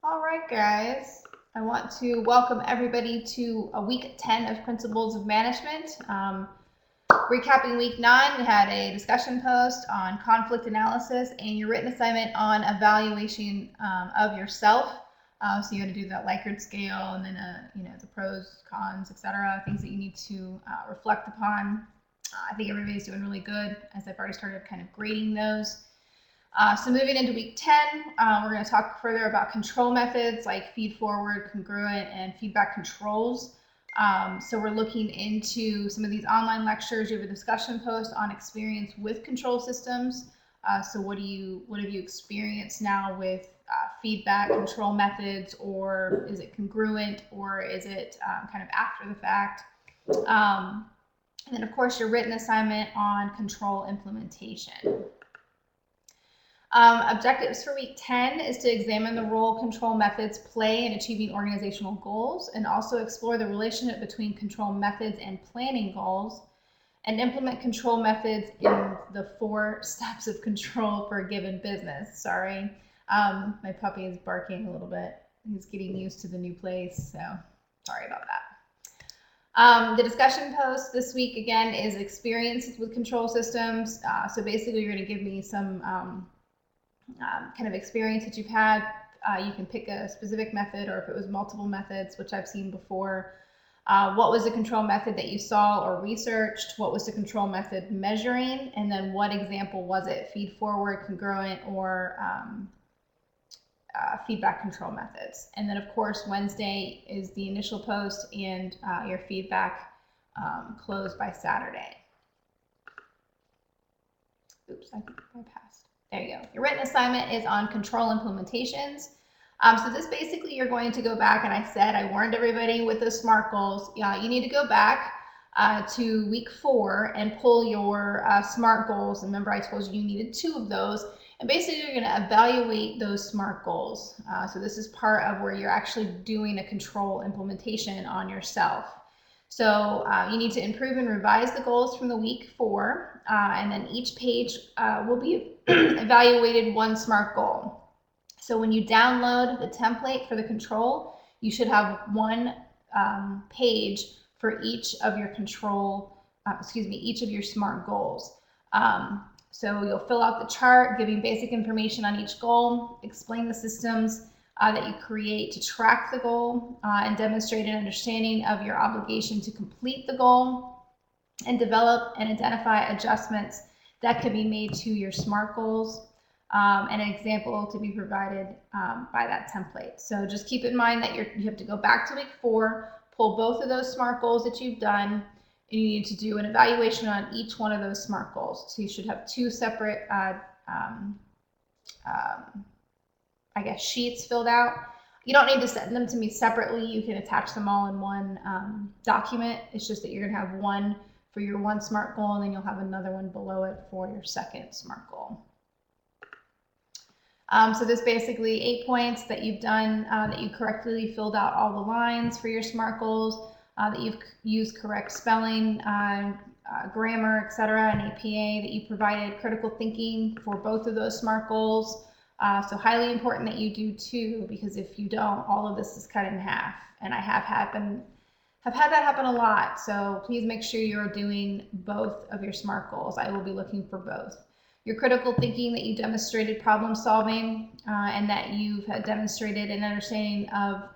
All right, guys. I want to welcome everybody to a week 10 of Principles of Management. Recapping week 9, we had a discussion post on conflict analysis and your written assignment on evaluation of yourself. So you had to do that Likert scale and then the pros, cons, etc. Things that you need to reflect upon. I think everybody's doing really good as I've already started kind of grading those. So moving into week 10, we're going to talk further about control methods like feed forward, congruent, and feedback controls. So we're looking into some of these online lectures. You have a discussion post on experience with control systems. So what have you experienced now with feedback control methods, or is it congruent, or is it kind of after the fact? And then of course your written assignment on control implementation. Objectives for week 10 is to examine the role control methods play in achieving organizational goals and also explore the relationship between control methods and planning goals and implement control methods in the 4 steps of control for a given business. Sorry, my puppy is barking a little bit. He's getting used to the new place, so sorry about that. The discussion post this week, again, is experiences with control systems. So basically, you're going to give me some kind of experience that you've had. You can pick a specific method, or if it was multiple methods, which I've seen before. What was the control method that you saw or researched? What was the control method measuring? And then what example was it? Feed forward, congruent, or feedback control methods. And then of course, Wednesday is the initial post and your feedback closed by Saturday. Oops, I think I passed. There you go. Your written assignment is on control implementations. So this basically, you're going to go back, and I warned everybody with the SMART goals. You need to go back to week 4 and pull your SMART goals. Remember, I told you needed 2 of those. And basically, you're going to evaluate those SMART goals. So this is part of where you're actually doing a control implementation on yourself. So you need to improve and revise the goals from the week 4, and then each page will be evaluated 1 SMART goal. So when you download the template for the control, you should have 1 page for each of your control, each of your SMART goals. So you'll fill out the chart, giving basic information on each goal, explain the systems that you create to track the goal, and demonstrate an understanding of your obligation to complete the goal, and develop and identify adjustments that can be made to your SMART goals, and an example to be provided by that template. So just keep in mind that you have to go back to week 4, pull both of those SMART goals that you've done, and you need to do an evaluation on each one of those SMART goals. So you should have 2 separate sheets filled out. You don't need to send them to me separately. You can attach them all in one document. It's just that you're going to have one for your 1 SMART goal, and then you'll have another one below it for your 2nd SMART goal. So this basically 8 points that you've done, that you correctly filled out all the lines for your SMART goals, that you've used correct spelling, grammar, etc., and APA, that you provided critical thinking for both of those SMART goals. So highly important that you do too, because if you don't, all of this is cut in half. And I have had that happen a lot. So please make sure you're doing both of your SMART goals. I will be looking for both. Your critical thinking, that you demonstrated problem solving, and that you've demonstrated an understanding of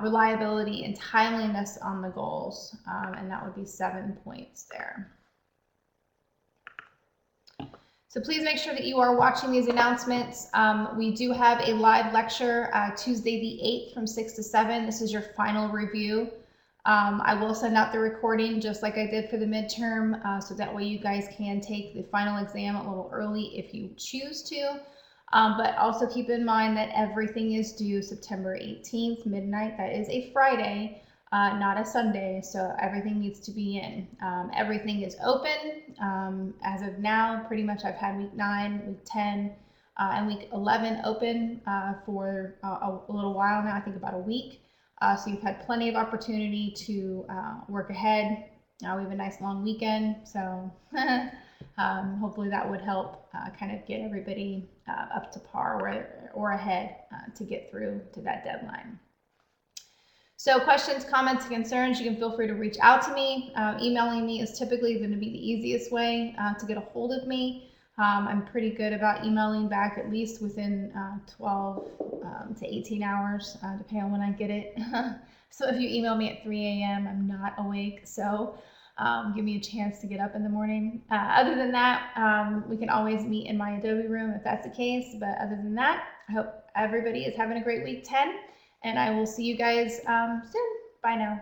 reliability and timeliness on the goals. And that would be 7 points there. So please make sure that you are watching these announcements. We do have a live lecture Tuesday the 8th from 6 to 7. This is your final review. I will send out the recording just like I did for the midterm, so that way you guys can take the final exam a little early if you choose to. But also keep in mind that everything is due September 18th, midnight. That is a Friday, not a Sunday, so everything needs to be in. Everything is open as of now. Pretty much I've had week 9, week 10, and week 11 open for a little while now, I think about a week. So you've had plenty of opportunity to work ahead. We have a nice long weekend, so hopefully that would help kind of get everybody up to par or ahead to get through to that deadline. So questions, comments, concerns, you can feel free to reach out to me. Emailing me is typically going to be the easiest way to get a hold of me. I'm pretty good about emailing back at least within 12 to 18 hours, depending on when I get it. So if you email me at 3 a.m., I'm not awake. So give me a chance to get up in the morning. Other than that, we can always meet in my Adobe room if that's the case. But other than that, I hope everybody is having a great week 10. And I will see you guys soon. Bye now.